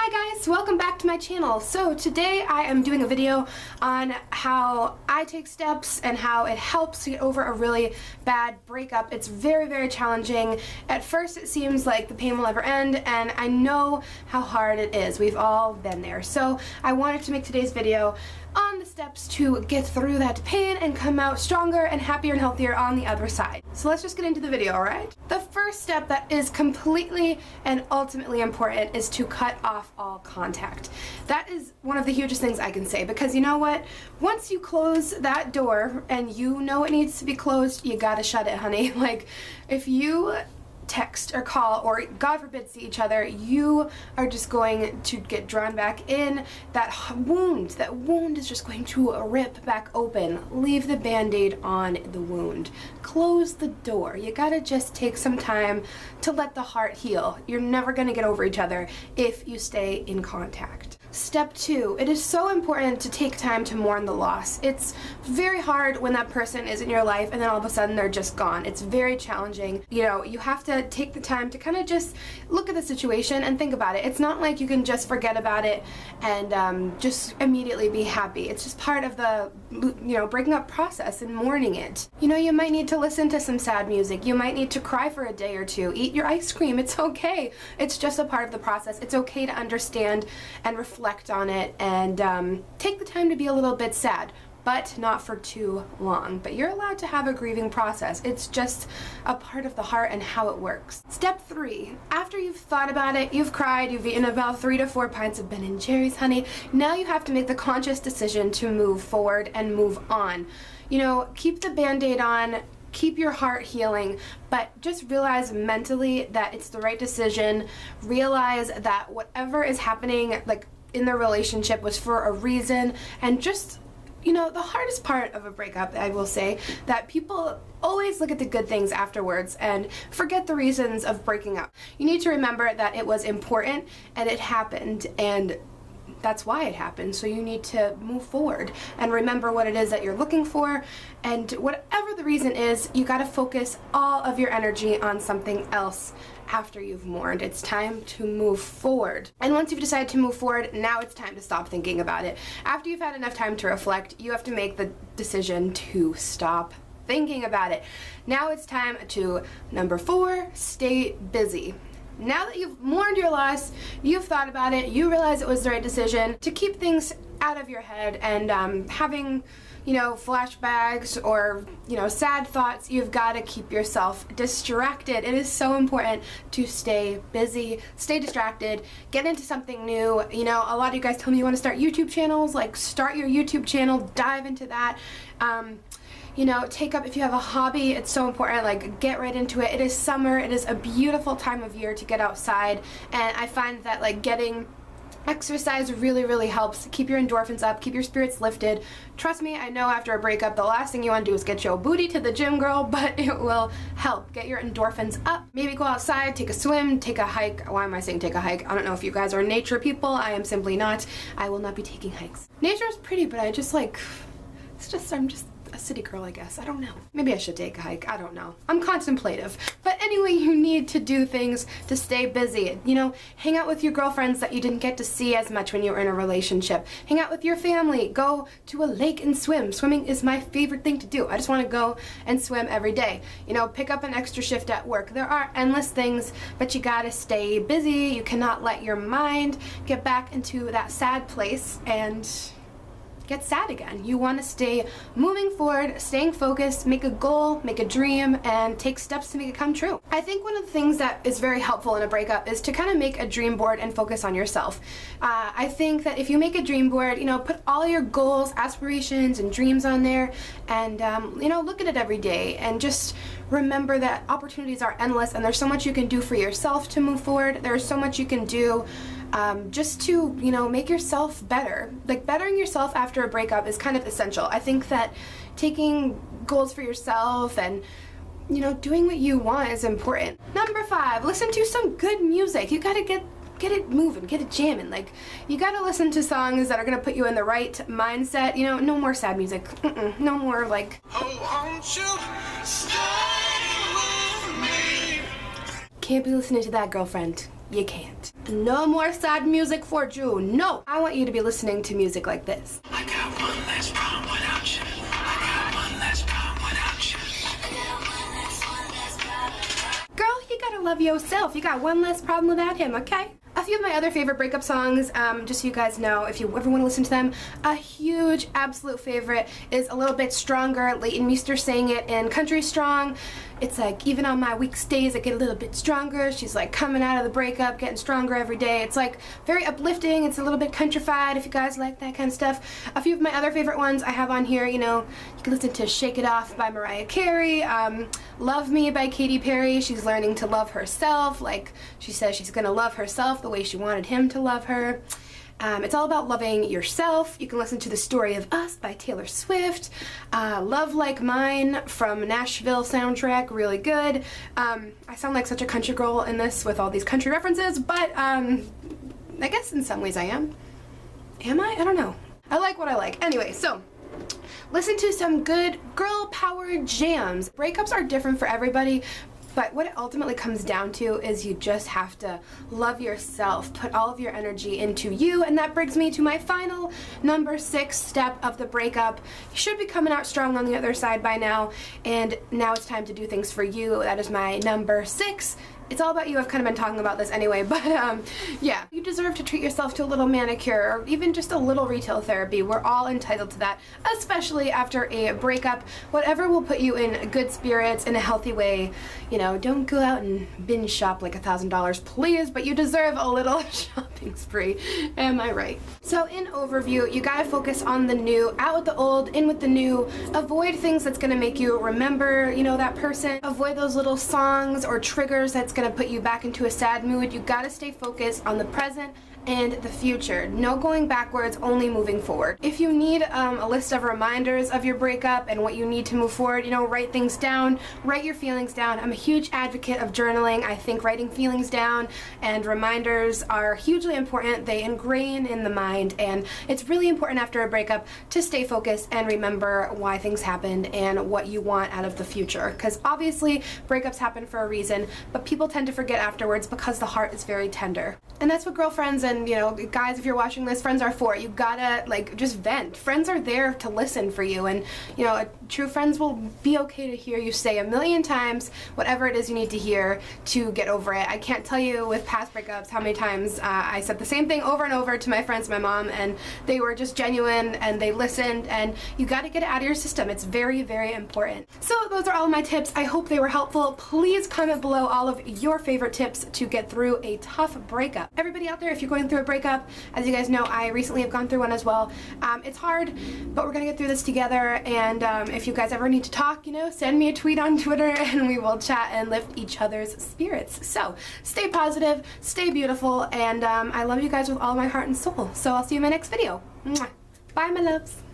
Hi guys, welcome back to my channel. So today I am doing a video on how I take steps and how it helps to get over a really bad breakup. It's very challenging. At first it seems like the pain will never end, and I know how hard it is. We've all been there. So I wanted to make today's video on the steps to get through that pain and come out stronger and happier and healthier on the other side. So let's just get into the video, alright? The first step that is completely and ultimately important is to cut off all contact. That is one of the hugest things I can say, because you know what? Once you close that door and you know it needs to be closed, you gotta shut it, honey. Like, if you text or call or God forbid see each other, you are just going to get drawn back in. That wound is just going to rip back open. Leave the band-aid on the wound. Close the door. You gotta just take some time to let the heart heal. You're never gonna get over each other if you stay in contact. Step 2, it is so important to take time to mourn the loss. It's very hard when that person is in your life and then all of a sudden they're just gone. It's very challenging. You know, you have to take the time to kind of just look at the situation and think about it. It's not like you can just forget about it and just immediately be happy. It's just part of the, you know, breaking up process and mourning it. You know, you might need to listen to some sad music. You might need to cry for a day or two. Eat your ice cream. It's okay. It's just a part of the process. It's okay to understand and reflect on it and take the time to be a little bit sad, but not for too long. But you're allowed to have a grieving process. It's just a part of the heart and how it works. Step 3, after you've thought about it, you've cried, you've eaten about 3 to 4 pints of Ben & Jerry's, honey, now you have to make the conscious decision to move forward and move on. You know, keep the band-aid on, keep your heart healing, but just realize mentally that it's the right decision. Realize that whatever is happening, like, in the relationship was for a reason. And just, you know, the hardest part of a breakup, I will say, that people always look at the good things afterwards and forget the reasons of breaking up. You need to remember that it was important and it happened, and that's why it happened. So you need to move forward and remember what it is that you're looking for, and whatever the reason is, you got to focus all of your energy on something else. After you've mourned, it's time to move forward. And once you've decided to move forward, now it's time to stop thinking about it. After you've had enough time to reflect, you have to make the decision to stop thinking about it. Now it's time to, number 4, stay busy. Now that you've mourned your loss, you've thought about it, you realize it was the right decision to keep things out of your head and having, you know, flashbacks or, you know, sad thoughts, you've got to keep yourself distracted. It is so important to stay busy, stay distracted, get into something new. You know, a lot of you guys tell me you want to start YouTube channels. Like, start your YouTube channel, dive into that. You know, take up, if you have a hobby, it's so important, like, get right into it. It is summer, it is a beautiful time of year to get outside, and I find that, like, getting exercise really helps keep your endorphins up, keep your spirits lifted. Trust me, I know after a breakup, the last thing you want to do is get your booty to the gym, girl, but it will help get your endorphins up. Maybe go outside, take a swim, take a hike. Why am I saying take a hike? I don't know if you guys are nature people. I am simply not. I will not be taking hikes. Nature is pretty, but I just, like, I'm just a city girl, I guess. I don't know. Maybe I should take a hike. I don't know. I'm contemplative. But anyway, you need to do things to stay busy. You know, hang out with your girlfriends that you didn't get to see as much when you were in a relationship. Hang out with your family. Go to a lake and swim. Swimming is my favorite thing to do. I just want to go and swim every day. You know, pick up an extra shift at work. There are endless things, but you gotta stay busy. You cannot let your mind get back into that sad place and get sad again. You want to stay moving forward, staying focused, make a goal, make a dream, and take steps to make it come true. I think one of the things that is very helpful in a breakup is to kind of make a dream board and focus on yourself. I think that if you make a dream board, you know, put all your goals, aspirations, and dreams on there, and you know, look at it every day, and just remember that opportunities are endless, and there's so much you can do for yourself to move forward. There's so much you can do just to, you know, make yourself better. Like, bettering yourself after a breakup is kind of essential. I think that taking goals for yourself and, you know, doing what you want is important. Number 5, listen to some good music. You gotta get it moving, get it jamming. Like, you gotta listen to songs that are gonna put you in the right mindset. You know, no more sad music. No more, like, oh, won't you stay with me? Can't be listening to that, girlfriend. you can't. No more sad music for June. No, I want you to be listening to music like this. I got one less problem without you. I got one less problem without you. I got one less problem. Girl, you gotta love yourself. You got one less problem without him, okay? A few of my other favorite breakup songs, just so you guys know, if you ever want to listen to them, a huge, absolute favorite is A Little Bit Stronger. Leighton Meester sang it in Country Strong. It's like, even on my weakest days, I get a little bit stronger. She's like coming out of the breakup, getting stronger every day. It's like very uplifting. It's a little bit countrified if you guys like that kind of stuff. A few of my other favorite ones I have on here, you know, you can listen to Shake It Off by Mariah Carey, Love Me by Katy Perry. She's learning to love herself. Like, she says she's gonna love herself the way she wanted him to love her. It's all about loving yourself. You can listen to The Story of Us by Taylor Swift. Love Like Mine from Nashville soundtrack, really good. I sound like such a country girl in this with all these country references, but I guess in some ways I am. Am I? I don't know. I like what I like. Anyway, so listen to some good girl power jams. Breakups are different for everybody, but what it ultimately comes down to is you just have to love yourself, put all of your energy into you, and that brings me to my final number 6 step of the breakup. You should be coming out strong on the other side by now, and now it's time to do things for you. That is my number 6. It's all about you. I've kind of been talking about this anyway, but yeah. You deserve to treat yourself to a little manicure or even just a little retail therapy. We're all entitled to that, especially after a breakup. Whatever will put you in good spirits in a healthy way. You know, don't go out and binge shop like $1,000, please, but you deserve a little shopping spree. Am I right? So in overview, you gotta focus on the new, out with the old, in with the new. Avoid things that's gonna make you remember, you know, that person. Avoid those little songs or triggers that's gonna put you back into a sad mood. You gotta stay focused on the present and the future. No going backwards, only moving forward. If you need a list of reminders of your breakup and what you need to move forward, you know, write things down, write your feelings down. I'm a huge advocate of journaling. I think writing feelings down and reminders are hugely important. They ingrain in the mind, and it's really important after a breakup to stay focused and remember why things happened and what you want out of the future. Because obviously breakups happen for a reason, but people tend to forget afterwards because the heart is very tender. And that's what girlfriends and, you know, guys, if you're watching this, friends are for. You gotta, like, just vent. Friends are there to listen for you, and, you know, true friends will be okay to hear you say a million times whatever it is you need to hear to get over it. I can't tell you with past breakups how many times I said the same thing over and over to my friends, my mom, and they were just genuine and they listened, and you gotta get it out of your system. It's very, very important. So those are all my tips. I hope they were helpful. Please comment below all of your favorite tips to get through a tough breakup. Everybody out there, if you're going through a breakup, as you guys know, I recently have gone through one as well. It's hard, but we're gonna get through this together, and if you guys ever need to talk, you know, send me a tweet on Twitter and we will chat and lift each other's spirits. So stay positive, stay beautiful, and I love you guys with all my heart and soul. So I'll see you in my next video. Mwah. Bye, my loves.